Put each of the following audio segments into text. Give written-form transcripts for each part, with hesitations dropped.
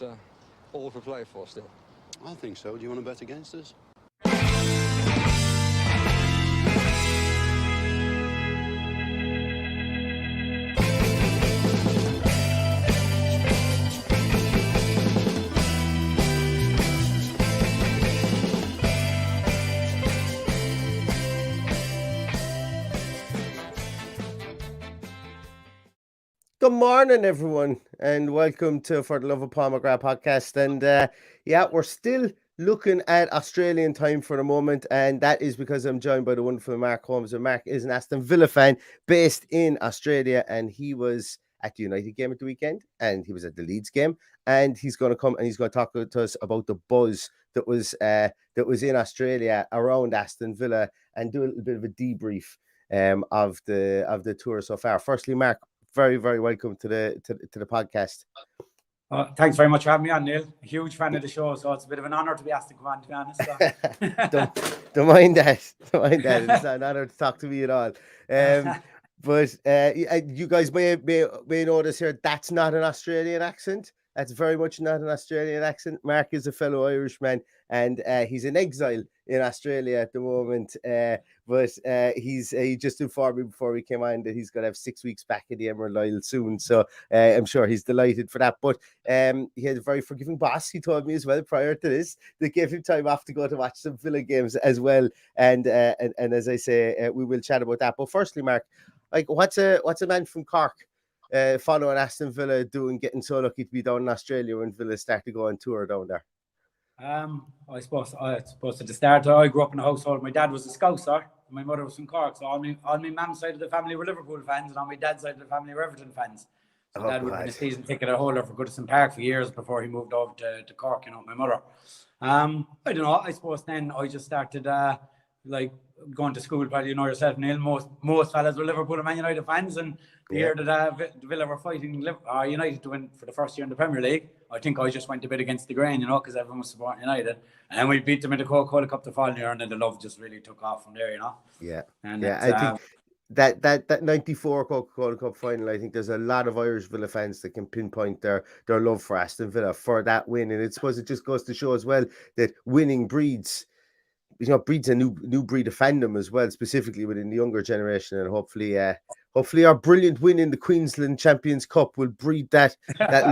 it's all to play for still. I think so. Do you want to bet against us? Good morning, everyone, and welcome to For the Love of Paul McGrath podcast. And we're still looking at Australian time for the moment, and that is because I'm joined by the wonderful Mark Holmes. And Mark is an Aston Villa fan based in Australia, and he was at the United game at the weekend, and he was at the Leeds game, and he's going to come and he's going to talk to us about the buzz that was in Australia around Aston Villa, and do a little bit of a debrief of the tour so far. Firstly, Mark, very, very welcome to the podcast. Thanks very much for having me on, Neil. A huge fan of the show, so it's a bit of an honour to be asked to come on, to be honest. Don't mind that. Don't mind that. It's not an honour to talk to me at all. But you guys may notice here, that's not an Australian accent. That's very much not an Australian accent. Mark is a fellow Irishman, and he's in exile in Australia at the moment. But he just informed me before we came on that he's going to have 6 weeks back in the Emerald Isle soon. So I'm sure he's delighted for that. But he had a very forgiving boss, he told me as well, prior to this, that gave him time off to go to watch some Villa games as well. And as I say, we will chat about that. But firstly, Mark, like what's a man from Cork following Aston Villa doing, getting so lucky to be down in Australia when Villa start to go on tour down there? I suppose at the start, I grew up in a household. My dad was a Scouser, and my mother was from Cork. So on my mum's side of the family were Liverpool fans, and on my dad's side of the family were Everton fans. So Dad would have been a season ticket holder for Goodison Park for years before he moved over to Cork, with my mother. I don't know. I suppose then I just started like going to school. Probably you know yourself, Neil. Most fellas were Liverpool and Man United fans, and the year that Villa were fighting United to win for the first year in the Premier League, I think I just went a bit against the grain, because everyone was supporting United, and then we beat them in the Coca-Cola Cup the following year, and then the love just really took off from there, Yeah, and I think that 94 Coca-Cola Cup final, I think there's a lot of Irish Villa fans that can pinpoint their love for Aston Villa for that win, and I suppose it just goes to show as well that winning breeds a new breed of fandom as well, specifically within the younger generation, and hopefully our brilliant win in the Queensland Champions Cup will breed that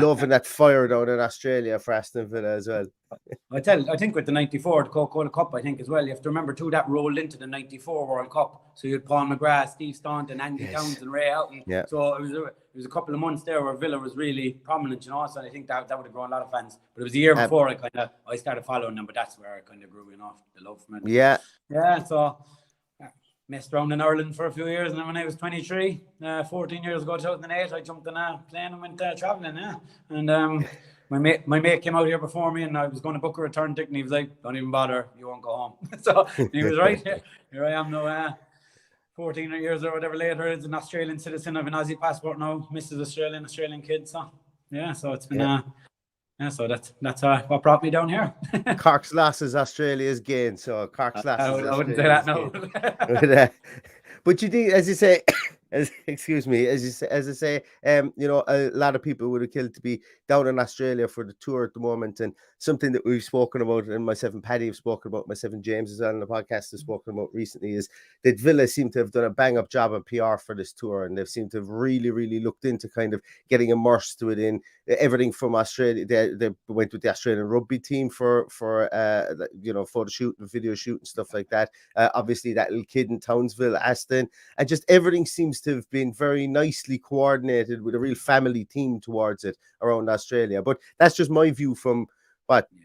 love and that fire down in Australia for Aston Villa as well. I think with the 94, the Coca-Cola Cup, I think as well, you have to remember too, that rolled into the 94 World Cup. So you had Paul McGrath, Steve Staunton, Andy Towns and Ray Houghton. Yeah. So it was a couple of months there where Villa was really prominent, so I think that would have grown a lot of fans. But it was a year before I started following them, but that's where I kind of grew, the love from it. Yeah. Yeah, so messed around in Ireland for a few years, and then when I was 23, 14 years ago, 2008, I jumped on a plane and went travelling, and my mate came out here before me, and I was going to book a return ticket, and he was like, "Don't even bother, you won't go home." So he was right. Here I am now, 14 years or whatever later, as an Australian citizen. I have an Aussie passport now, Mrs. Australian kid. So yeah, so it's been so that's what brought me down here. Cork's loss is Australia's gain, so Cork's loss. I wouldn't say that no. But you think, as you say, as I say, a lot of people would have killed to be down in Australia for the tour at the moment, and something that we've spoken about, and myself and Paddy have spoken about, myself and James as well on the podcast have spoken about recently, is that Villa seem to have done a bang-up job on PR for this tour, and they've seemed to have really, really looked into kind of getting immersed within everything from Australia. They went with the Australian rugby team for photo shoot and video shoot and stuff like that. Obviously, that little kid in Townsville, Aston, and just everything seems to have been very nicely coordinated with a real family team towards it around Australia. But that's just my view from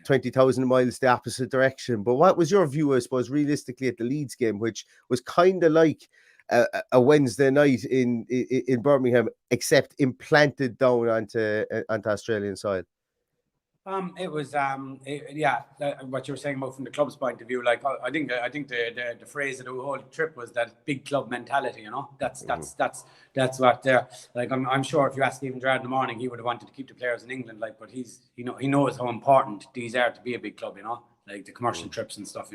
20,000 miles the opposite direction. But what was your view, I suppose, realistically at the Leeds game, which was kind of like a Wednesday night in Birmingham, except implanted down onto Australian soil? It was what you were saying about from the club's point of view. Like I think the phrase of the whole trip was that big club mentality. That's what they're like. I'm sure if you ask Stephen Gerrard in the morning, he would have wanted to keep the players in England. Like, but he knows how important these are to be a big club. Like the commercial trips and stuff.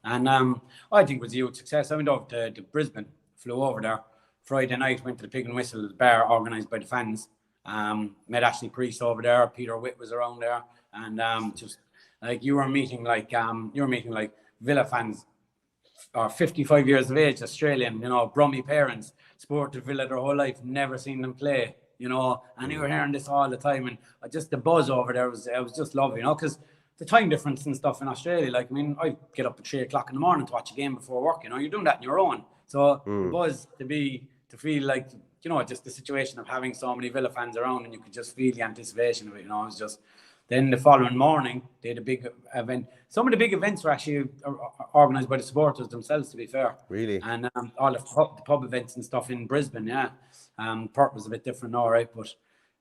And I think it was a huge success. I went over to Brisbane, flew over there Friday night, went to the Pig and Whistle bar organised by the fans. Met Ashley Priest over there. Peter Witt was around there, and just like you were meeting like Villa fans, or 55 years of age, Australian, Brummie parents, supported Villa their whole life, never seen them play, and you were hearing this all the time, and just the buzz over there was just lovely, because the time difference and stuff in Australia, like, I mean, I get up at 3 o'clock in the morning to watch a game before work, you're doing that on your own. So the buzz to feel like, just the situation of having so many Villa fans around, and you could just feel the anticipation of it, it was just. Then the following morning, they had a big event. Some of the big events were actually organised by the supporters themselves, to be fair. Really? And all the pub events and stuff in Brisbane, yeah. Perth was a bit different, all right. But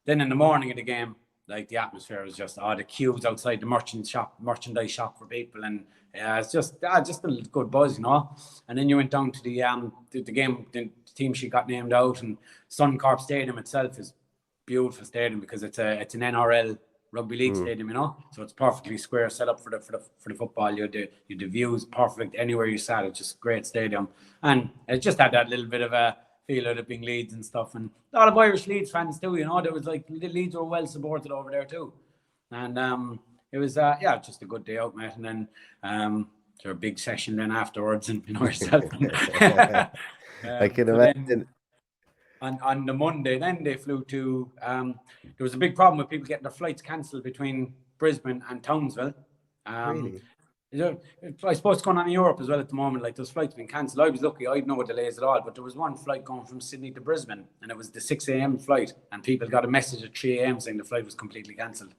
then in the morning of the game, like, the atmosphere was just, the queues outside the merchandise shop for people. And it's just a good buzz, And then you went down to the game, the team sheet got named out. And Suncorp Stadium itself is a beautiful stadium because it's an NRL rugby league stadium, so it's perfectly square, set up for the football. You had the views perfect anywhere you sat. It's just a great stadium, and it just had that little bit of a feel of it being Leeds and stuff, and a lot of Irish Leeds fans too. There was like the Leeds were well supported over there too, and it was just a good day out, mate. And then there a big session then afterwards, and yourself. I can imagine. On the Monday, then they flew to. There was a big problem with people getting their flights cancelled between Brisbane and Townsville. Really? I suppose it's going on in Europe as well at the moment. Like, those flights being cancelled. I was lucky; I had no delays at all. But there was one flight going from Sydney to Brisbane, and it was the 6 a.m. flight. And people got a message at 3 a.m. saying the flight was completely cancelled.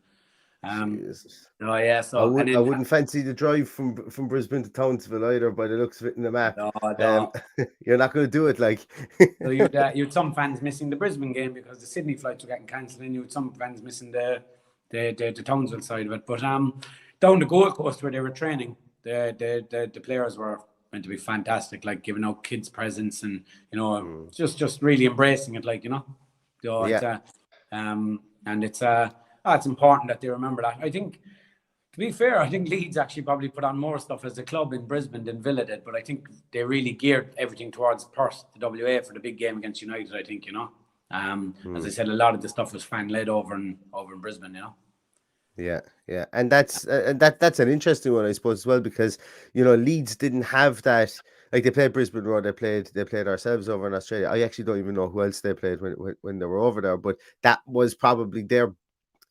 Oh yeah, so I wouldn't fancy the drive from Brisbane to Townsville either, by the looks of it in the map. No. You're not going to do it, like. So you had some fans missing the Brisbane game because the Sydney flights were getting cancelled, and you had some fans missing the Townsville side of it. But down the Gold Coast where they were training, the players were meant to be fantastic, like giving out kids presents and just really embracing it, like So it's important that they remember that. I think, to be fair, Leeds actually probably put on more stuff as a club in Brisbane than Villa did, but I think they really geared everything towards Perth, the WA, for the big game against United, I think, As I said, a lot of the stuff was fan-led over in Brisbane, Yeah, and that's an interesting one, I suppose, as well, because Leeds didn't have that. Like, they played Brisbane Roar, they played ourselves over in Australia. I actually don't even know who else they played when they were over there, but that was probably their.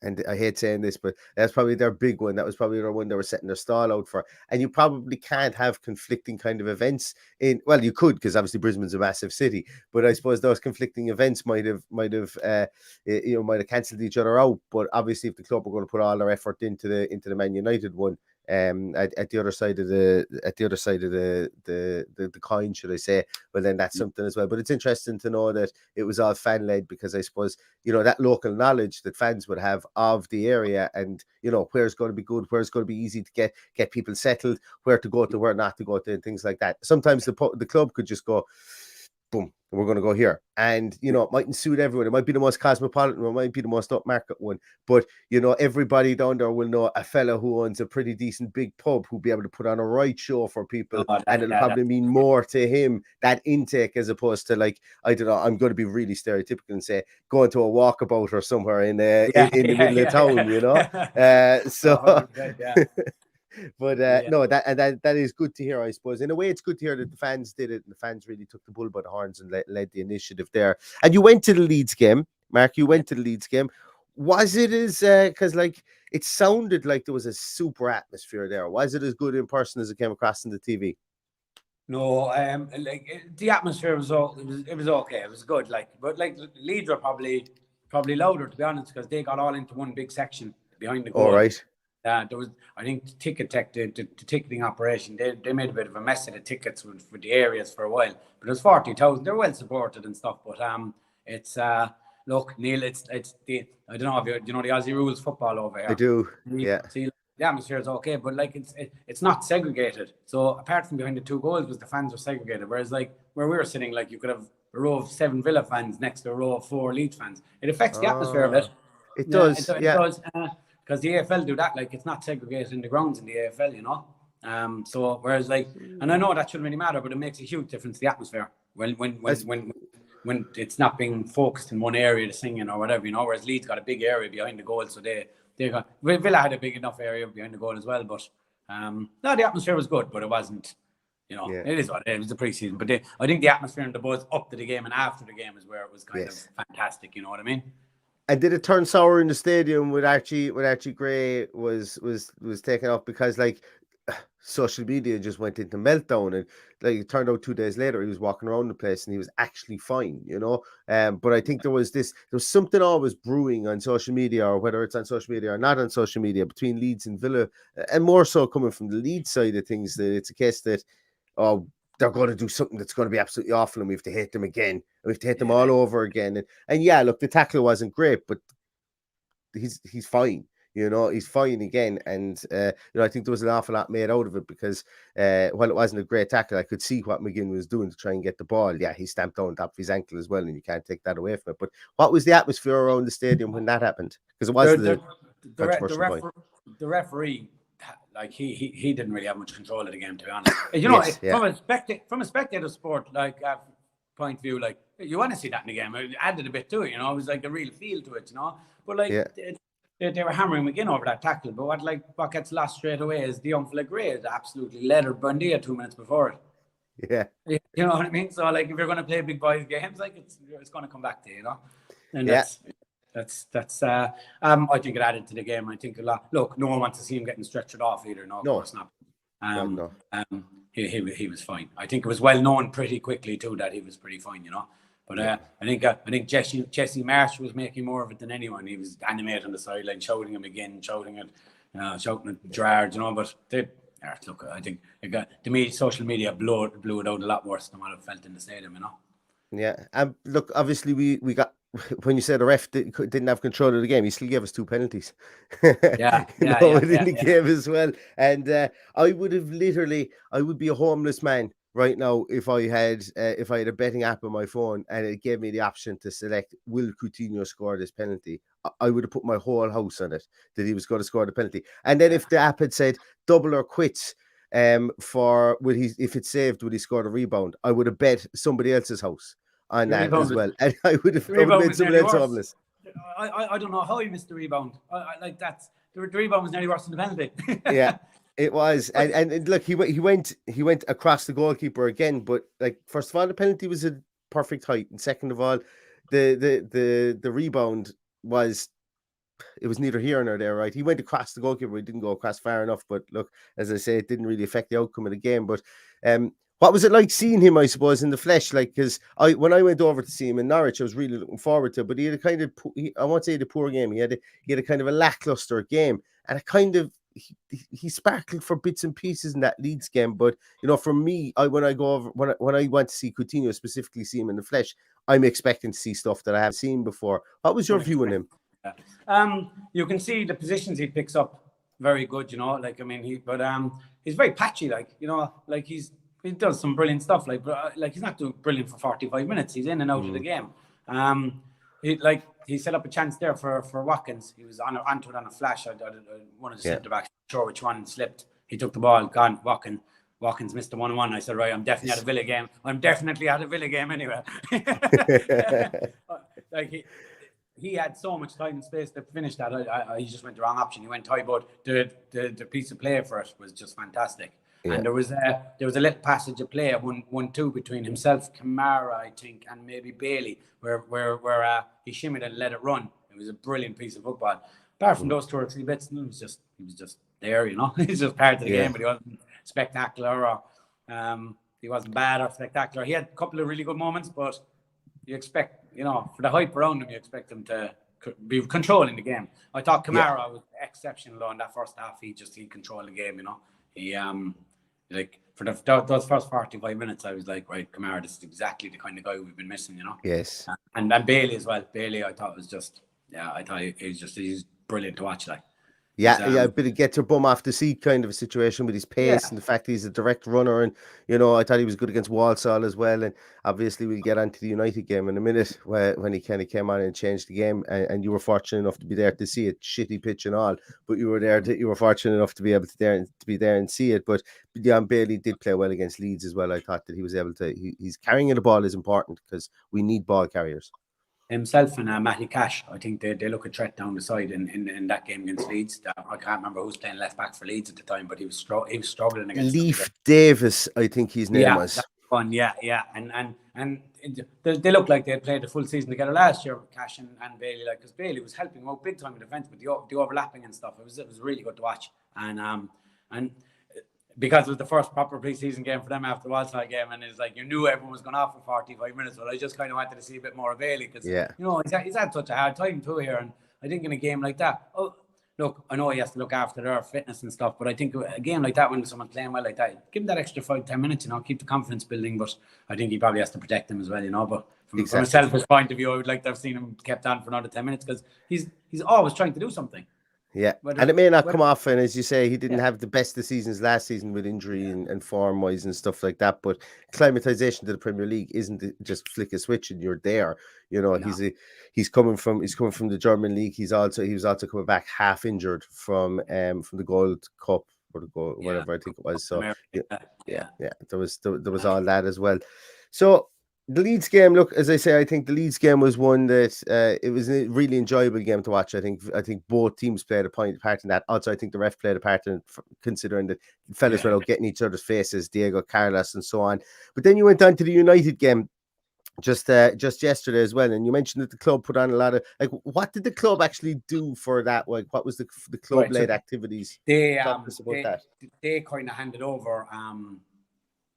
And I hate saying this, but that's probably their big one. That was probably their one they were setting their stall out for. And you probably can't have conflicting kind of events well, you could, because obviously Brisbane's a massive city. But I suppose those conflicting events might have cancelled each other out. But obviously, if the club were going to put all their effort into the Man United one, at the other side of the coin, should I say? Well, then that's something as well. But it's interesting to know that it was all fan led, because I suppose that local knowledge that fans would have of the area, and where's going to be good, where's going to be easy to get people settled, where to go to, where not to go to, and things like that. Sometimes the club could just go, boom, we're going to go here, and it mightn't suit everyone. It might be the most cosmopolitan one, it might be the most upmarket one, but everybody down there will know a fella who owns a pretty decent big pub who'll be able to put on a right show for people, and it'll probably mean more to him, that intake, as opposed to, like, I don't know, I'm going to be really stereotypical and say going to a walkabout or somewhere in the middle of town, so. But no, that is good to hear, I suppose. In a way, it's good to hear that the fans did it, and the fans really took the bull by the horns and led the initiative there. And you went to the Leeds game, Mark. You went to the Leeds game. Was it as because it sounded like there was a super atmosphere there? Was it as good in person as it came across on the TV? No, the atmosphere was it was okay. It was good, but Leeds were probably louder, to be honest, because they got all into one big section behind the goal. All right. There was, I think, the ticketing operation. They made a bit of a mess of the tickets for the areas for a while. But it was 40,000. They're well supported and stuff. But it's look, Neil, it's the, I don't know if you know the Aussie rules football over here. I do. Yeah. See, the atmosphere is okay, but it's not segregated. So apart from behind the two goals, was the fans were segregated. Whereas where we were sitting, you could have a row of 7 Villa fans next to a row of 4 Leeds fans. It affects the atmosphere a bit. It does. It does. Because the AFL do that, it's not segregated in the grounds in the AFL, So whereas and I know that shouldn't really matter, but it makes a huge difference to the atmosphere when when it's not being focused in one area to singing or whatever, you know, whereas Leeds got a big area behind the goal, so they got Villa had a big enough area behind the goal as well, but no, the atmosphere was good, but it wasn't, you know, it is what it is. It was the preseason, but I think the atmosphere and the buzz up to the game and after the game is where it was kind of fantastic, you know what I mean? And did it turn sour in the stadium with Archie Gray was taken off because like social media just went into meltdown, and like it turned out 2 days later he was walking around the place and he was actually fine, you know. But I think there was something always brewing on social media, or whether it's on social media or not on social media, between Leeds and Villa, and more so coming from the Leeds side of things, that it's a case that they're going to do something that's going to be absolutely awful, and we have to hit them again. We have to hit them all over again. And yeah, look, the tackle wasn't great, but he's fine. You know, he's fine again. And, you know, I think there was an awful lot made out of it because while it wasn't a great tackle, I could see what McGinn was doing to try and get the ball. Yeah, he stamped on top of his ankle as well, and you can't take that away from it. But what was the atmosphere around the stadium when that happened? Because it was the referee, like he didn't really have much control of the game, to be honest. You know, from a spectator sport, like point of view, like you want to see that in the game. It added a bit to it, you know. It was like a real feel to it, you know. But like they were hammering McGinn over that tackle. But what gets lost straight away is the young fella Gray had absolutely lettered Bundia 2 minutes before it. Yeah, you know what I mean. So like if you're going to play big boys games, like it's going to come back to you, you know. And that's I think it added to the game. I think a lot. Look, no one wants to see him getting stretchered off either. No, of course not. He was fine. I think it was well known pretty quickly too that he was pretty fine, you know. But I think Jesse Marsh was making more of it than anyone. He was animated on the sideline, shouting him again, shouting at Gerrard, you know. But look, I think social media blew it out a lot worse than what it felt in the stadium, you know. Yeah, look, obviously we got, when you said the ref didn't have control of the game, he still gave us 2 penalties. Within the game as well. And I would be a homeless man right now if I had a betting app on my phone and it gave me the option to select, will Coutinho score this penalty? I would have put my whole house on it that he was going to score the penalty. And then if the app had said double or quits, if it's saved, would he score the rebound? I would have bet somebody else's house on that as well, and I would have made somebody else homeless. I don't know how he missed the rebound. The rebound was nearly worse than the penalty. Yeah, it was, and look, he went across the goalkeeper again. But like, first of all, the penalty was a perfect height, and second of all, the rebound was. It was neither here nor there, right? He went across the goalkeeper. He didn't go across far enough. But look, as I say, it didn't really affect the outcome of the game. But what was it like seeing him, I suppose, in the flesh? Like, because when I went over to see him in Norwich, I was really looking forward to it. But he had a kind of, I won't say the poor game. He had a kind of a lackluster game, and a kind of he sparkled for bits and pieces in that Leeds game. But you know, for me, when I want to see Coutinho, specifically see him in the flesh, I'm expecting to see stuff that I haven't seen before. What was your view on him? You can see the positions he picks up very good, you know. Like, I mean, he's very patchy, like, you know, like he does some brilliant stuff, like, but like he's not doing brilliant for 45 minutes. He's in and out of the game. He set up a chance there for Watkins. He was onto it on a flash. One of the centre backs, not sure which one slipped. He took the ball, gone. Watkins missed the 1-1. I said, right, I'm definitely at a Villa game. I'm definitely at a Villa game anyway. Like he had so much time and space to finish that. He just went the wrong option. He went high, but the piece of play for it was just fantastic. Yeah. And there was a little passage of play, 1-2 between himself, Kamara, I think, and maybe Bailey, where he shimmied and let it run. It was a brilliant piece of football. Apart from those 2 or 3 bits, he was just there, you know. He's just part of the game, but he wasn't spectacular or he wasn't bad or spectacular. He had a couple of really good moments, but you expect, you know, for the hype around him, you expect him to be controlling the game. I thought Kamara was exceptional in that first half. He controlled the game, you know. He like for those first 45 minutes, I was like, right, Kamara, this is exactly the kind of guy we've been missing, you know. Yes. And Bailey as well. Bailey, I thought was just, he's brilliant to watch, like. Yeah, yeah, a bit of get your bum off the seat kind of a situation with his pace and the fact that he's a direct runner. And, I thought he was good against Walsall as well. And obviously we'll get onto the United game in a minute when he kind of came on and changed the game. And you were fortunate enough to be there to see it, shitty pitch and all. But you were fortunate enough to be able to be there and see it. But Leon Bailey did play well against Leeds as well. I thought that he was able to, he's carrying the ball is important because we need ball carriers. Himself and Matty Cash, I think they look a threat down the side in that game against Leeds. I can't remember who was playing left back for Leeds at the time, but he was struggling against Leaf Davis, I think his name was. That's fun, yeah. And they look like they had played the full season together last year with Cash and Bailey, because Bailey was helping him out big time in defence with the overlapping and stuff. It was really good to watch. And because it was the first proper pre-season game for them after the Walsall game, and it's like you knew everyone was going off for 45 minutes, but I just kind of wanted to see a bit more of Bailey because he's had such a hard time too here, and I think in a game like that, look, I know he has to look after their fitness and stuff, but I think a game like that when someone's playing well like that, give him that extra 5-10 minutes, keep the confidence building. But I think he probably has to protect them as well, But from a selfish point of view, I would like to have seen him kept on for another 10 minutes because he's always trying to do something. Yeah, and it may not come off, and as you say, he didn't have the best of seasons last season with injury and form-wise and stuff like that, but acclimatization to the Premier League isn't just flick a switch and you're there. No. He's coming from the German league. He was also coming back half injured from the Gold Cup or the goal, whatever I think it was. So there was all that as well. So the Leeds game, look, as I say, I think the Leeds game was one that it was a really enjoyable game to watch. I think both teams played a part in that. Also, I think the ref played a part in considering that fellas were out getting each other's faces, Diego Carlos and so on. But then you went on to the United game just yesterday as well, and you mentioned that the club put on a lot of what did the club actually do for that? Like, what was the club led activities? They kind of handed over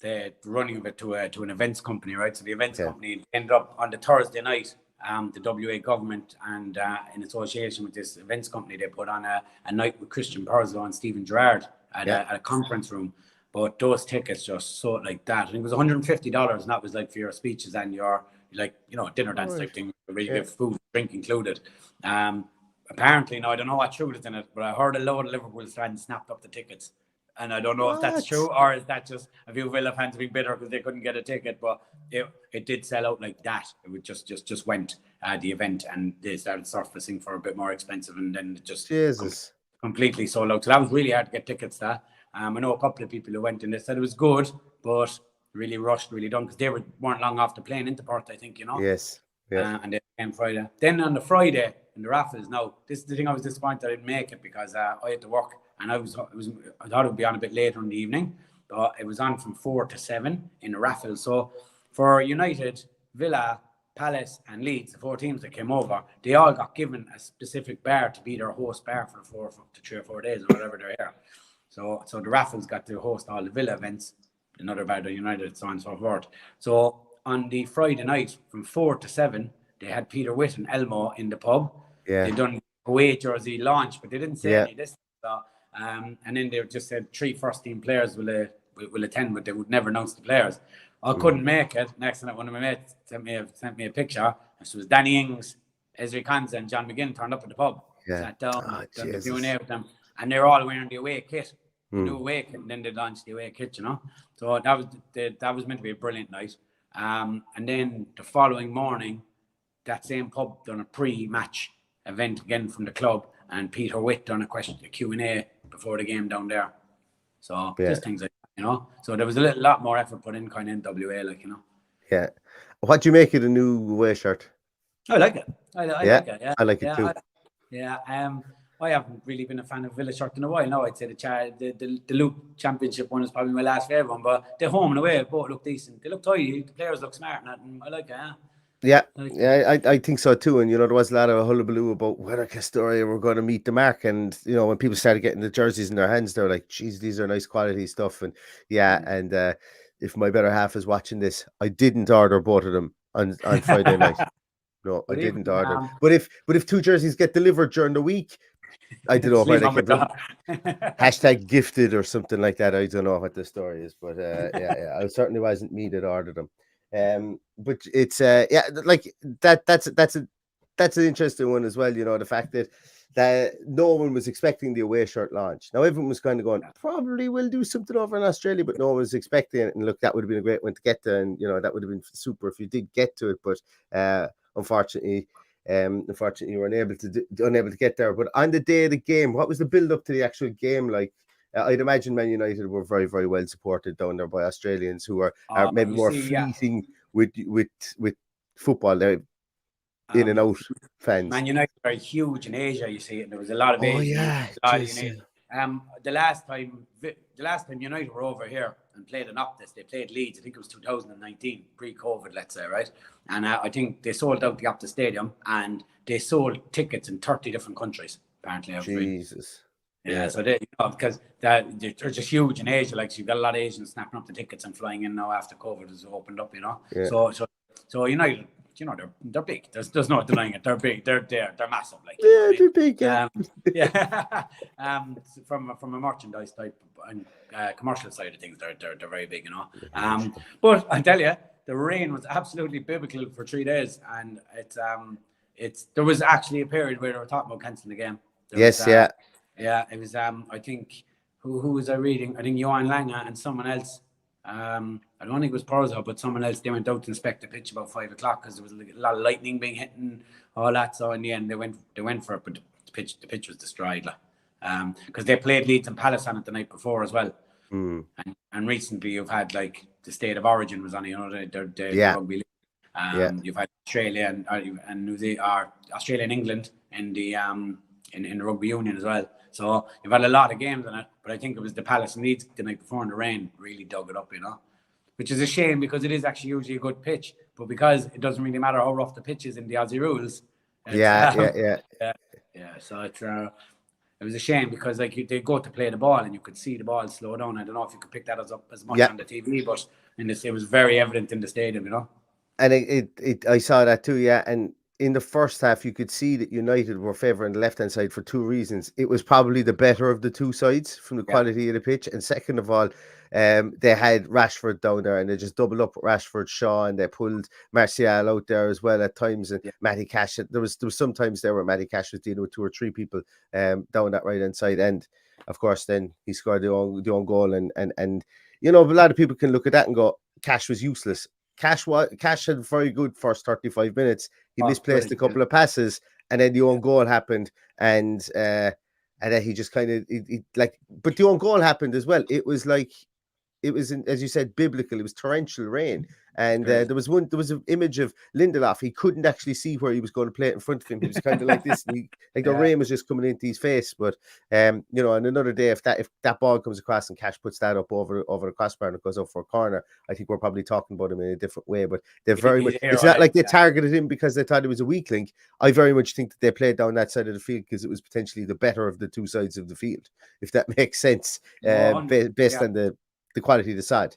the running of it to an events company, right? So the events company ended up on the Thursday night. The WA government and in association with this events company, they put on a night with Christian Purslow and Stephen Gerrard at a conference room. But those tickets just sold like that. I think it was $150, and that was like for your speeches and your dinner dance type thing, really good food, drink included. Apparently, now I don't know what truth is in it, but I heard a load of Liverpool fans snapped up the tickets. And I don't know if that's true or is that just a few Villa fans being bitter because they couldn't get a ticket. But it did sell out like that. It would just went the event and they started surfacing for a bit more expensive, and then it just completely sold out. So that was really hard to get tickets to. I know a couple of people who went and they said it was good, but really rushed, really done because they weren't long off the plane into Perth, I think, Yes. Yeah. And they came Friday. Then on the Friday in the raffles, now this is the thing I was disappointed I didn't make it because I had to work. And I thought it would be on a bit later in the evening, but it was on from 4 to 7 in the raffle. So for United, Villa, Palace and Leeds, the 4 teams that came over, they all got given a specific bar to be their host bar for the 3 or 4 days or whatever they're here. So the raffles got to host all the Villa events, another bar, the United, so on and so forth. So on the Friday night from 4 to 7, they had Peter Witt and Elmo in the pub. Yeah. They done away jersey launch, but they didn't say any of this. So, and then they just said 3 first-team players will attend, but they would never announce the players. I couldn't make it. Next night, one of my mates sent me a picture. And it was Danny Ings, Ezri Konsa, and John McGinn turned up at the pub. Sat down, done the Q&A with them, and they're all wearing the away kit. New away kit, and then they launched the away kit. So that was meant to be a brilliant night. And then the following morning, that same pub done a pre-match event again from the club, and Peter Witt done a Q&A before the game down there. So just things like that, So there was a lot more effort put in kind of in WA, Yeah. What do you make of the new away shirt? I like it. I like it. Yeah. I like it too. I haven't really been a fan of Villa shirt in a while. No, I'd say the Loop Championship one is probably my last favourite one, but the home and away both look decent. They look tidy. The players look smart, and I like it. Yeah, I think so too. And there was a lot of hullabaloo about whether Castoria were going to meet the mark. And when people started getting the jerseys in their hands, they're like, "Geez, these are nice quality stuff." And and if my better half is watching this, I didn't order both of them on Friday night. No, I didn't order. But if 2 jerseys get delivered during the week, I don't know whether hashtag gifted or something like that. I don't know what the story is, but I certainly wasn't me that ordered them. But it's like that's an interesting one as well. The fact that that no one was expecting the away shirt launch. Now everyone was kind of going, probably will do something over in Australia, but no one was expecting it. And look, that would have been a great one to get to, and that would have been super if you did get to it. But unfortunately, you were unable to get there. But on the day of the game, what was the build up to the actual game like? I'd imagine Man United were very, very well supported down there by Australians who are maybe more fleeting with football. They're in and out fans. Man United are huge in Asia, you see, and there was a lot of Asian. The last time United were over here and played an Optus, they played Leeds. I think it was 2019, pre-COVID, let's say, right? And I think they sold out the Optus Stadium, and they sold tickets in 30 different countries. Apparently, Jesus. Yeah, so they, because they're just huge in Asia. Like, so you've got a lot of Asians snapping up the tickets and flying in now after COVID has opened up. Yeah. So United, they're big. There's no denying it. They're big. They're massive. Like, they're big. From a merchandise type and commercial side of things, they're very big. But I tell you, the rain was absolutely biblical for 3 days, and there was actually a period where they were talking about cancelling the game. Yeah, it was. I think who was I reading? I think Johan Lange and someone else. I don't think it was Porzo, but someone else. They went out to inspect the pitch about 5 o'clock because there was a lot of lightning being hit and all that. So in the end, they went for it, but the pitch was destroyed. Because they played Leeds and Palace on it the night before as well. And recently, you've had like the State of Origin was on. The rugby league. You've had Australia and New Zealand, Australia and England in the in the rugby union as well. So you've had a lot of games in it, but I think it was the Palace and Leeds the night before, and the rain really dug it up, which is a shame because it is actually usually a good pitch, but because it doesn't really matter how rough the pitch is in the Aussie rules. So it was a shame because like they go to play the ball and you could see the ball slow down. I don't know if you could pick that up as much on the TV, but it was very evident in the stadium, And I saw that too, and in the first half, you could see that United were favouring the left-hand side for 2 reasons. It was probably the better of the 2 sides from the quality of the pitch. And second of all, they had Rashford down there and they just doubled up Rashford, Shaw, and they pulled Martial out there as well at times. And Matty Cash, there was some times there where Matty Cash was dealing with 2 or 3 people down that right-hand side. And of course, then he scored the own goal. And a lot of people can look at that and go, Cash was useless. Cash had a very good first 35 minutes. He misplaced a couple of passes, and then the own goal happened, and then he just kind of but the own goal happened as well. It was like, as you said, biblical. It was torrential rain, and there was an image of Lindelof. He couldn't actually see where he was going to play it in front of him. He was kind of like this, the rain was just coming into his face. But on another day, if that ball comes across and Cash puts that up over the crossbar and it goes up for a corner, I think we're probably talking about him in a different way. But they're very much. It's not like they targeted him because they thought he was a weak link. I very much think that they played down that side of the field because it was potentially the better of the 2 sides of the field, if that makes sense, based on the quality of the side.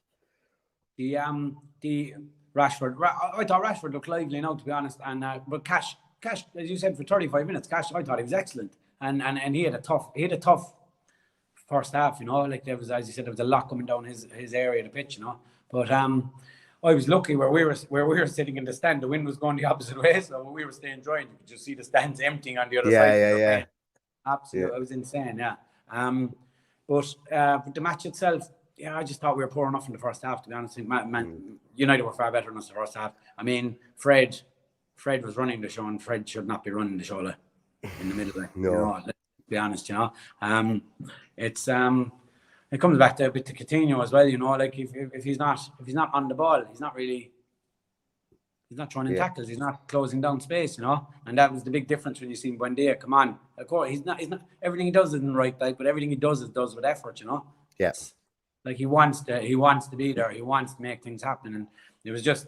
The Rashford, I thought Rashford looked lively now, to be honest. And but Cash, as you said, for 35 minutes, Cash, I thought he was excellent. And he had a tough first half. Like there was, as you said, there was a lot coming down his area of the pitch. But I was lucky where we were sitting in the stand. The wind was going the opposite way, so we were staying dry. You could just see the stands emptying on the other side. Yeah. Absolutely, it was insane. Yeah. But the match itself. Yeah, I just thought we were poor enough in the first half, to be honest. United were far better than us in the first half. I mean, Fred was running the show, and Fred should not be running the show in the middle. No. Let's be honest, It's it comes back to a bit to Coutinho as well, like if he's not on the ball, he's not throwing in tackles, he's not closing down space, and that was the big difference when you see Buendia come on. Of course, he's not everything he does isn't right, but everything he does with effort, Yes. Like he wants to be there. He wants to make things happen. And it was just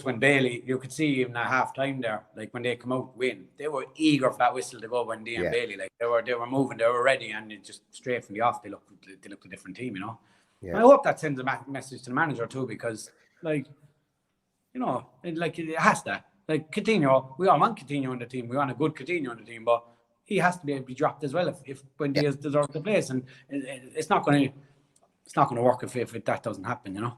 when Bailey, you could see even at half time there, like when they come out win, they were eager for that whistle to go when and Bailey, like they were moving, they were ready, and it just straight from the off, they looked a different team, Yeah. I hope that sends a message to the manager too, because it has to. Like Coutinho, we all want Coutinho in the team. We want a good Coutinho in the team, but he has to be able to be dropped as well if Buendia deserves the place, and it's not going to work if that doesn't happen,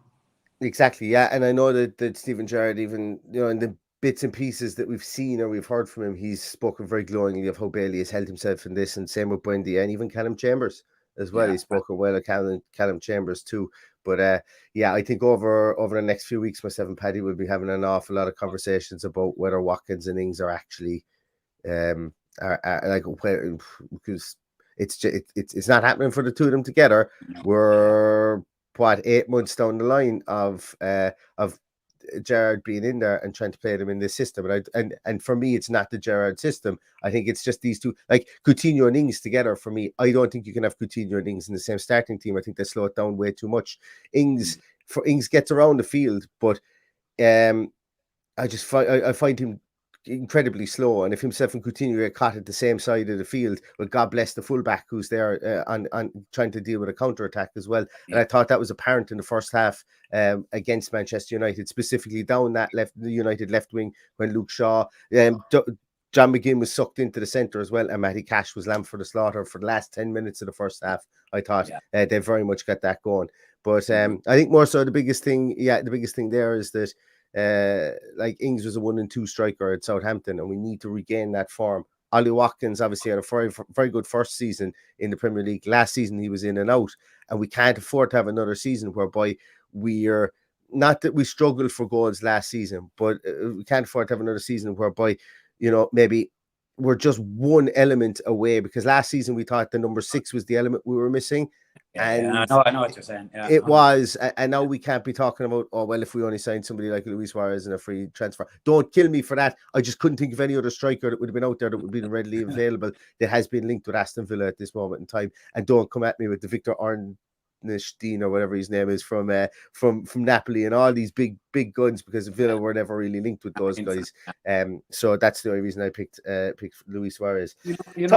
Exactly, yeah. And I know that Stephen Gerrard, even in the bits and pieces that we've seen or we've heard from him, he's spoken very glowingly of how Bailey has held himself in this, and same with Buendia and even Callum Chambers as well. He's spoken well of Callum Chambers too. But yeah, I think over the next few weeks, myself and Paddy will be having an awful lot of conversations about whether Watkins and Ings are actually are like, because it's not happening for the two of them together. We're 8 months down the line of Gerrard being in there and trying to play them in this system, and for me, it's not the Gerrard system. I think it's just these two, like Coutinho and Ings together. For me, I don't think you can have Coutinho and Ings in the same starting team. I think they slow it down way too much. Ings gets around the field, but I find him incredibly slow, and if himself and Coutinho get caught at the same side of the field, well, God bless the fullback who's there on trying to deal with a counter attack as well. And I thought that was apparent in the first half against Manchester United, specifically down that the United left wing when Luke Shaw, John McGinn was sucked into the centre as well, and Matty Cash was lamb for the slaughter for the last 10 minutes of the first half. I thought they very much got that going, but I think more so the biggest thing there is that like Ings was a 1-2 striker at Southampton, and we need to regain that form. Ollie Watkins obviously had a very, very good first season in the Premier League. Last season he was in and out, and we can't afford to have another season whereby we're not that we struggled for goals last season, but we can't afford to have another season whereby, you know, maybe we're just one element away, because last season we thought the number 6 was the element we were missing. And I know what you're saying. It was, and now we can't be talking about, oh well, if we only signed somebody like Luis Suarez in a free transfer. Don't kill me for that. I just couldn't think of any other striker that would have been out there that would be readily available that has been linked with Aston Villa at this moment in time. And don't come at me with the Victor Ornstein or whatever his name is from Napoli and all these big guns, because Villa were never really linked with those guys. So that's the only reason I picked Luis Suarez. Sorry.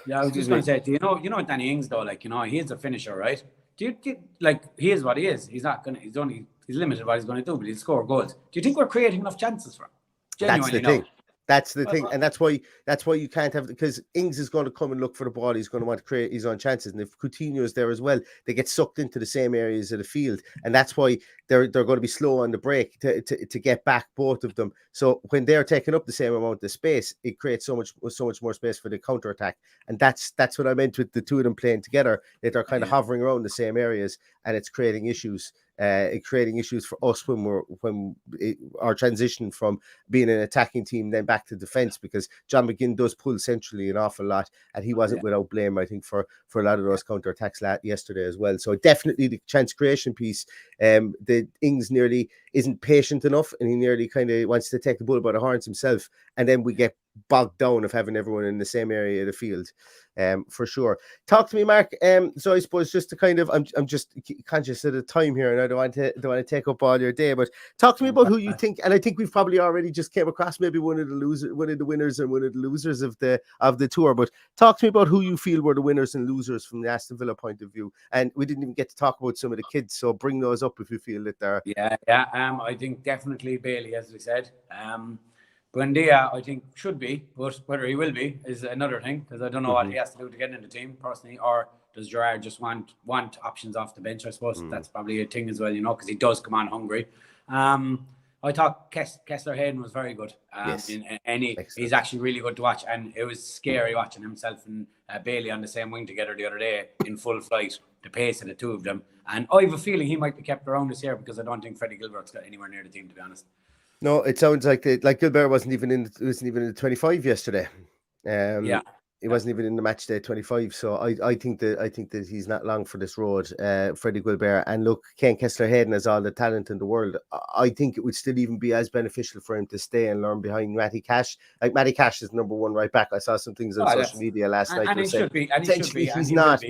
Yeah, I was just going to say, you know Danny Ings though, like, you know, he's a finisher, right? Do you like, he is what he is. He's limited what he's going to do, but he'll score goals. Do you think we're creating enough chances for him? Genuinely, That's the thing, and that's why you can't have, because Ings is going to come and look for the ball. He's going to want to create his own chances, and if Coutinho is there as well, they get sucked into the same areas of the field, and that's why they're going to be slow on the break to get back, both of them. So when they're taking up the same amount of space, it creates so much more space for the counter attack, and that's what I meant with the two of them playing together. That they're kind of hovering around the same areas, and it's creating issues. Creating issues for us when our transition from being an attacking team then back to defense, because John McGinn does pull centrally an awful lot, and he wasn't without blame, I think, for a lot of those counter attacks yesterday as well. So definitely the chance creation piece, the Ings nearly isn't patient enough, and he nearly kind of wants to take the bull by the horns himself, and then we get bogged down of having everyone in the same area of the field. For sure. Talk to me, Mark. So I suppose just to kind of, I'm just conscious of the time here, and I don't want to take up all your day, but talk to me about who you think, and I think we've probably already just came across maybe one of the winners and one of the losers of the tour, but talk to me about who you feel were the winners and losers from the Aston Villa point of view. And we didn't even get to talk about some of the kids, so bring those up if you feel that they're... I think definitely Bailey, as we said. Buendia, I think, should be, but whether he will be is another thing, because I don't know what he has to do to get in the team personally, or does Gerrard just want options off the bench? I suppose that's probably a thing as well, you know, because he does come on hungry. I thought Kessler Hayden was very good. He's actually really good to watch, and it was scary watching himself and Bailey on the same wing together the other day in full flight, the pace of the two of them. And I have a feeling he might be kept around this year, because I don't think Freddie Gilbert's got anywhere near the team, to be honest. No, it sounds like Gilbert wasn't even in the 25 yesterday. He wasn't even in the match day 25. So I think that he's not long for this road, Freddie Gilbert. And look, Ken Kessler-Hayden has all the talent in the world. I think it would still even be as beneficial for him to stay and learn behind Matty Cash. Like, Matty Cash is number one right back. I saw some things on social media last night. And he should be. He's not.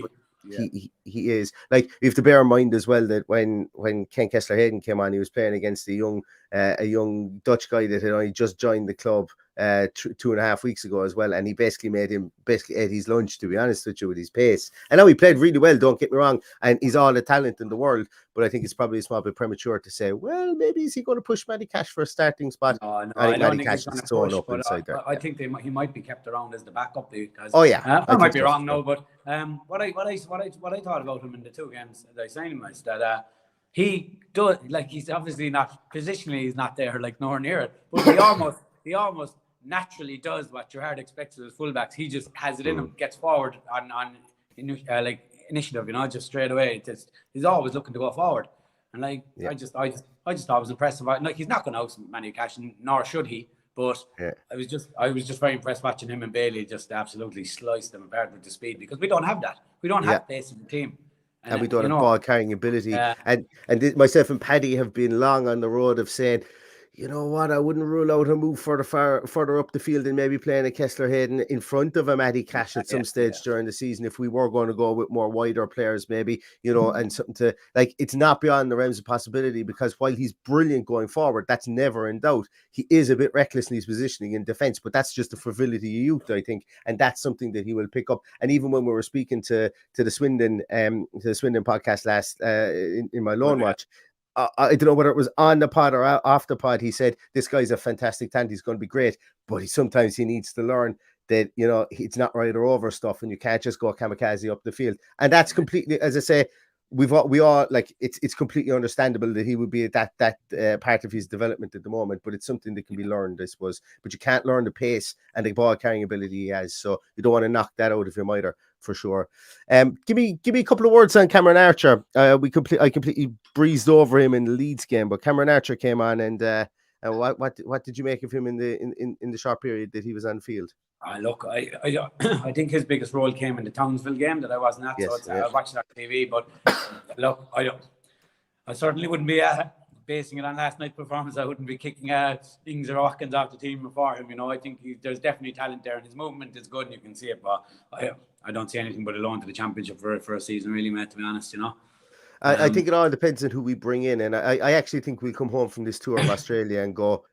He is. Like, you have to bear in mind as well that when Ken Kessler-Hayden came on, he was playing against a young Dutch guy that had only just joined the club 2.5 weeks ago as well, and he basically ate his lunch, to be honest with you, with his pace. And now he played really well, don't get me wrong, and he's all the talent in the world, but I think it's probably a small bit premature to say, well, maybe is he going to push Matty Cash for a starting spot? No, I think Matty Cash is thrown up inside there. I think he might be kept around as the backup, because I might be wrong now, but what I thought about him in the two games that I signed him is that he does, like, he's obviously not positionally, he's not there, like, nowhere near it, but he almost naturally does what Gerrard expects of his fullbacks. He just has it in him, gets forward on like initiative, just straight away. He's always looking to go forward, and like I just thought it was impressive. Like, he's not going to out Manny Cash, nor should he. But I was just very impressed watching him and Bailey just absolutely slice them apart with the speed, because we don't have that. We don't have pace in the team. And we don't have ball carrying ability. And myself and Paddy have been long on the road of saying, you know what, I wouldn't rule out a move further up the field and maybe playing a Kessler Hayden in front of a Matty Cash at some stage during the season, if we were going to go with more wider players, maybe, and something to, like, it's not beyond the realms of possibility, because while he's brilliant going forward, that's never in doubt. He is a bit reckless in his positioning in defence, but that's just the frivolity of youth, I think, and that's something that he will pick up. And even when we were speaking to the Swindon podcast last in my loan watch, I don't know whether it was on the pod or off the pod, he said, this guy's a fantastic talent, he's going to be great, but sometimes he needs to learn that, it's not right or over stuff, and you can't just go kamikaze up the field. And that's completely, as I say, we all like, it's completely understandable that he would be at that part of his development at the moment, but it's something that can be learned, I suppose. But you can't learn the pace and the ball carrying ability he has, so you don't want to knock that out of him either, for sure. Give me a couple of words on Cameron Archer. I completely breezed over him in the Leeds game, but Cameron Archer came on, and what did you make of him in the short period that he was on field? Look, I think his biggest role came in the Townsville game that I wasn't at. Yes, so I watched it on TV. But look, I certainly wouldn't be basing it on last night's performance. I wouldn't be kicking Ings or Watkins off the team before him. I think there's definitely talent there, and his movement is good, and you can see it. But I don't see anything but a loan to the championship for a season, really, mate. To be honest, I think it all depends on who we bring in, and I actually think we'll come home from this tour of Australia and go,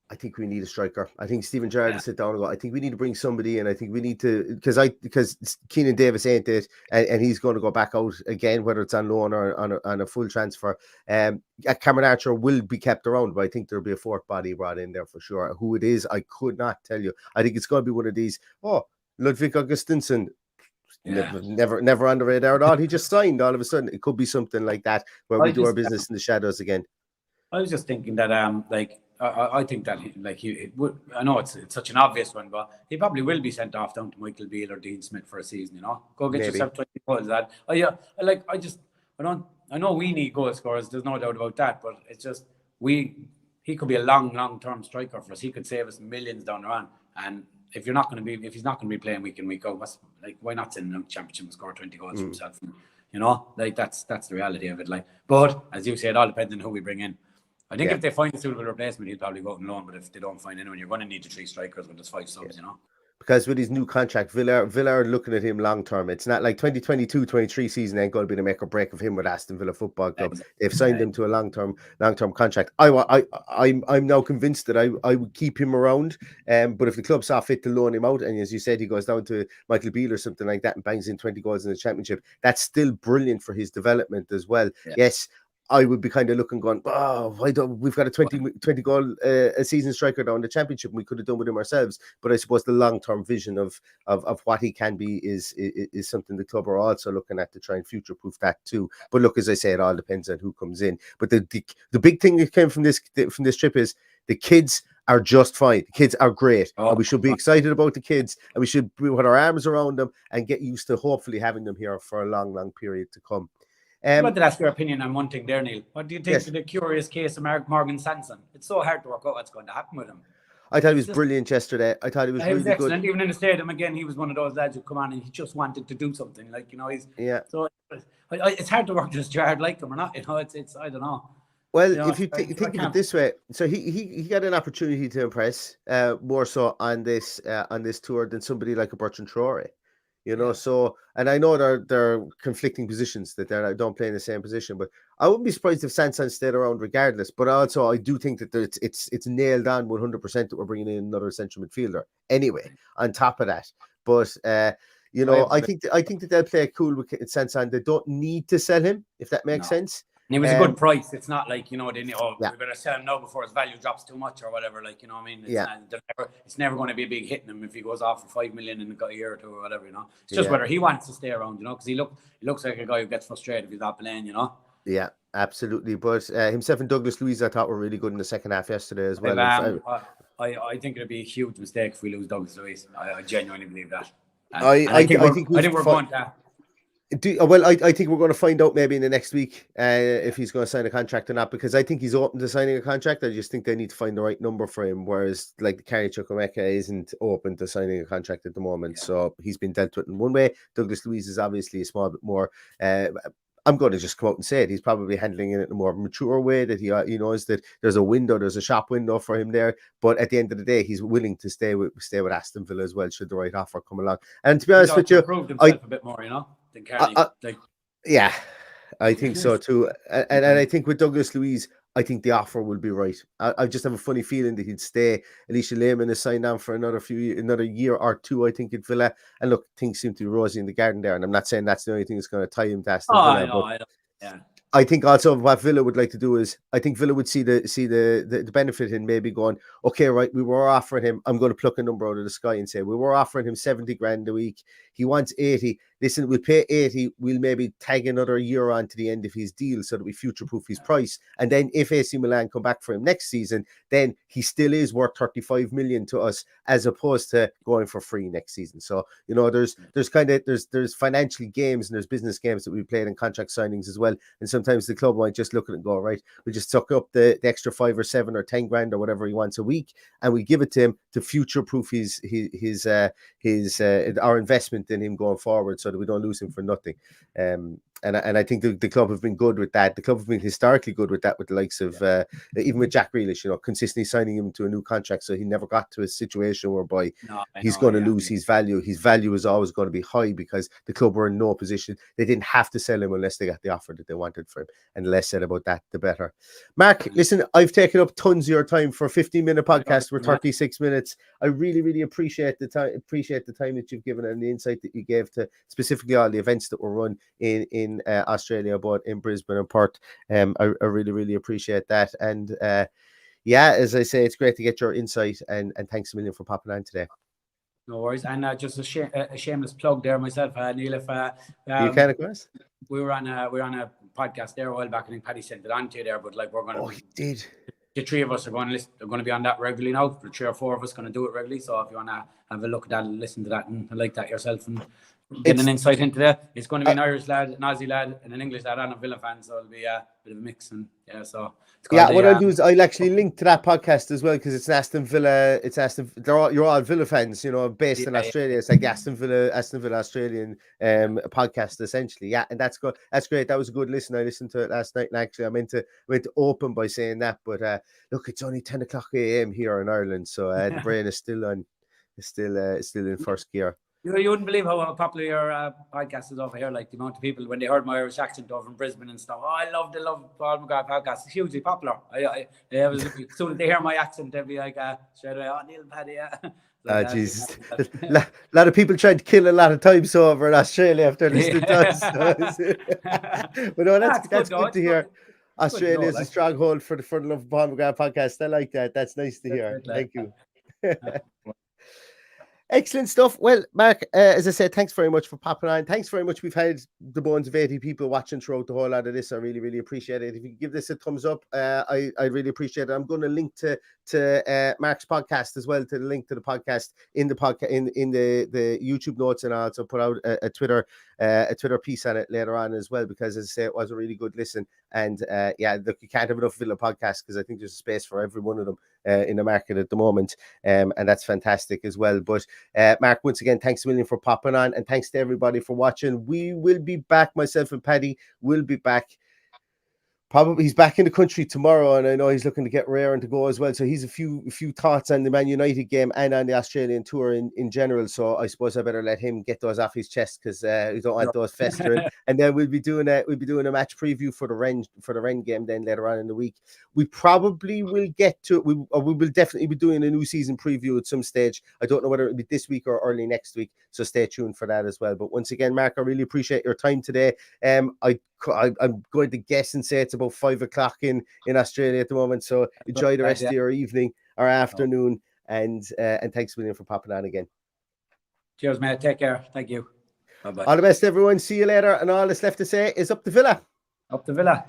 I think we need a striker. I think Stephen Gerrard will sit down and go, I think we need to bring somebody in. I think we need to, because Keenan Davis ain't it, and he's going to go back out again, whether it's on loan or on a full transfer. Cameron Archer will be kept around, but I think there'll be a fourth body brought in there for sure. Who it is, I could not tell you. I think it's going to be one of these, Ludwig Augustinsson, never on the radar at all. He just signed all of a sudden. It could be something like that, where we do our business in the shadows again. I was just thinking that, I think that, he would. I know it's such an obvious one, but he probably will be sent off down to Michael Beale or Dean Smith for a season. Go get yourself 20 goals. I know we need goal scorers. There's no doubt about that. But it's just he could be a long-term striker for us. He could save us millions down the run. And if he's not going to be playing week in week out, why not send him to championship and score 20 goals for himself? That's the reality of it. But as you say, it all depends on who we bring in. I think if they find a suitable replacement, he'll probably go out on loan. But if they don't find anyone, you're going to need the 3 strikers with those 5 subs, Because with his new contract, Villa are looking at him long term. It's not like 2022-23 season ain't going to be the make or break of him with Aston Villa Football Club. They've signed him to a long term contract. I'm now convinced that I would keep him around. But if the club saw fit to loan him out, and as you said, he goes down to Michael Beale or something like that and bangs in 20 goals in the championship, that's still brilliant for his development as well. Yeah. Yes, I would be kind of looking, going, why don't we've got a 20 goal a season striker down in the championship? We could have done with him ourselves. But I suppose the long term vision of what he can be is something the club are also looking at to try and future proof that too. But look, as I say, it all depends on who comes in. But the big thing that came from this trip is the kids are just fine. The kids are great. And we should be excited about the kids, and we should put our arms around them and get used to hopefully having them here for a long period to come. I wanted to ask your opinion on one thing there, Neil. What do you think of the curious case of Morgan Sanson? It's so hard to work out what's going to happen with him. I thought he was brilliant yesterday. I thought he was really excellent. good. Even in the stadium, again, he was one of those lads who come on and he just wanted to do something. So it's hard to work just hard like him or not. It's I don't know. Well, if you think of it this way, so he got an opportunity to impress more so on this tour than somebody like a Bertrand Traore. So, and I know they're conflicting positions, that they don't play in the same position, but I wouldn't be surprised if Sanson stayed around regardless. But also, I do think that it's nailed on 100% that we're bringing in another central midfielder anyway, on top of that. But, I think that they'll play cool with Sanson. They don't need to sell him, if that makes sense. And it was a good price. It's not like, we're going to sell him now before his value drops too much or whatever. It's never going to be a big hit in him if he goes off for 5 million in a year or two or whatever, It's just whether he wants to stay around, because he looks like a guy who gets frustrated if he's not playing, Yeah. Absolutely. But himself and Douglas Luiz, I thought were really good in the second half yesterday as well. I think it'd be a huge mistake if we lose Douglas Luiz. I genuinely believe that. I think we're going to. I think we're going to find out maybe in the next week if he's going to sign a contract or not, because I think he's open to signing a contract. I just think they need to find the right number for him, whereas like Carney Chukwuemeka isn't open to signing a contract at the moment. Yeah. So he's been dealt with in one way. Douglas Luiz is obviously a small bit more. I'm going to just come out and say it. He's probably handling it in a more mature way, that he knows that there's a shop window for him there. But at the end of the day, he's willing to stay with Aston Villa as well, should the right offer come along. And to be honest with you, proved himself a bit more, than Carney. Yeah, I think so too. And I think with Douglas Luiz, I think the offer will be right. I just have a funny feeling that he'd stay. Alicia Lehman has signed on for another year or two, I think, at Villa. And look, things seem to be rosy in the garden there. And I'm not saying that's the only thing that's going to tie him to Aston Villa. I think also what Villa would like to do is, I think Villa would see the benefit in maybe going, okay, right, we were offering him, I'm going to pluck a number out of the sky and say, we were offering him 70 grand a week. He wants 80. Listen, we'll pay 80. We'll maybe tag another year on to the end of his deal so that we future-proof his price. And then if AC Milan come back for him next season, then he still is worth 35 million to us, as opposed to going for free next season. So, there's financial games and there's business games that we played in contract signings as well. And sometimes the club might just look at it and go, right, we just suck up the extra 5 or 7 or 10 grand or whatever he wants a week, and we give it to him to future-proof our investment in him going forward, so that we don't lose him for nothing. And I think the club have been good with that. The club have been historically good with that, with the likes of even with Jack Grealish, consistently signing him to a new contract, so he never got to a situation whereby he's going to lose his value. His value is always going to be high because the club were in no position. They didn't have to sell him unless they got the offer that they wanted for him. And the less said about that, the better. Mark, listen, I've taken up tons of your time for a 15-minute podcast. We're 36 minutes. I really, really appreciate the time. Appreciate the time that you've given and the insight that you gave to specifically all the events that were run in Australia, both in Brisbane and Perth. I really, really appreciate that. And as I say, it's great to get your insight, and thanks a million for popping on today. No worries. And just a shameless plug there myself, Neil. If you can, of course. We were on a podcast there a while back. I think Paddy sent it on to you there, but we're going to. Oh, he did. The 3 of us are going to be on that regularly now. The 3 or 4 of us going to do it regularly. So if you want to have a look at that and listen to that and like that yourself and get an insight into that, it's going to be an Irish lad, an Aussie lad, and an English lad, and a Villa fan. So it'll be a bit of a mix. And so what I'll do is I'll actually link to that podcast as well, because it's Aston Villa. You're all Villa fans, based in Australia. It's like Aston Villa Australian podcast essentially. Yeah, and that's good. That's great. That was a good listen. I listened to it last night, and actually I meant to open by saying that, but look, it's only 10 o'clock a.m. here in Ireland, so the brain is still on, still in first gear. You wouldn't believe how popular your podcast is over here. Like the amount of people, when they heard my Irish accent over in Brisbane and stuff, I love the Love of Paul McGrath podcast. It's hugely popular. As soon as they hear my accent, they'll be like, straight away, Neil Paddy, Jesus. A lot of people trying to kill a lot of time over in Australia after listening to us. But no, that's good to hear. Australia is a stronghold for the Love of Paul McGrath podcast. I like that. That's nice to hear. Thank you. Excellent stuff. Well, Mark, as I said, thanks very much for popping on. Thanks very much. We've had the bones of 80 people watching throughout the whole lot of this. I really, really appreciate it. If you give this a thumbs up, I really appreciate it. I'm going to link to Mark's podcast as well, to the link to the podcast in the podcast in the YouTube notes, and I'll also put out a Twitter piece on it later on as well, because as I say, it was a really good listen. And look, you can't have enough Villa podcasts, because I think there's a space for every one of them in the market at the moment, and that's fantastic as well. But Mark, once again, thanks a million for popping on, and thanks to everybody for watching. We will be back. Myself and Paddy will be back. Probably he's back in the country tomorrow, and I know he's looking to get raring to go as well. So he's a few thoughts on the Man United game and on the Australian tour in general. So I suppose I better let him get those off his chest, because we don't want those festering. And then we'll be doing a match preview for the Rennes game then later on in the week. We probably will get to it. We will definitely be doing a new season preview at some stage. I don't know whether it'll be this week or early next week, so stay tuned for that as well. But once again, Mark, I really appreciate your time today. I'm going to guess and say it's about 5 o'clock in Australia at the moment. So enjoy the rest of your evening or afternoon, and thanks a million for popping on again. Cheers, mate. Take care. Thank you. Bye-bye. All the best, everyone. See you later. And all that's left to say is up the Villa. Up the Villa.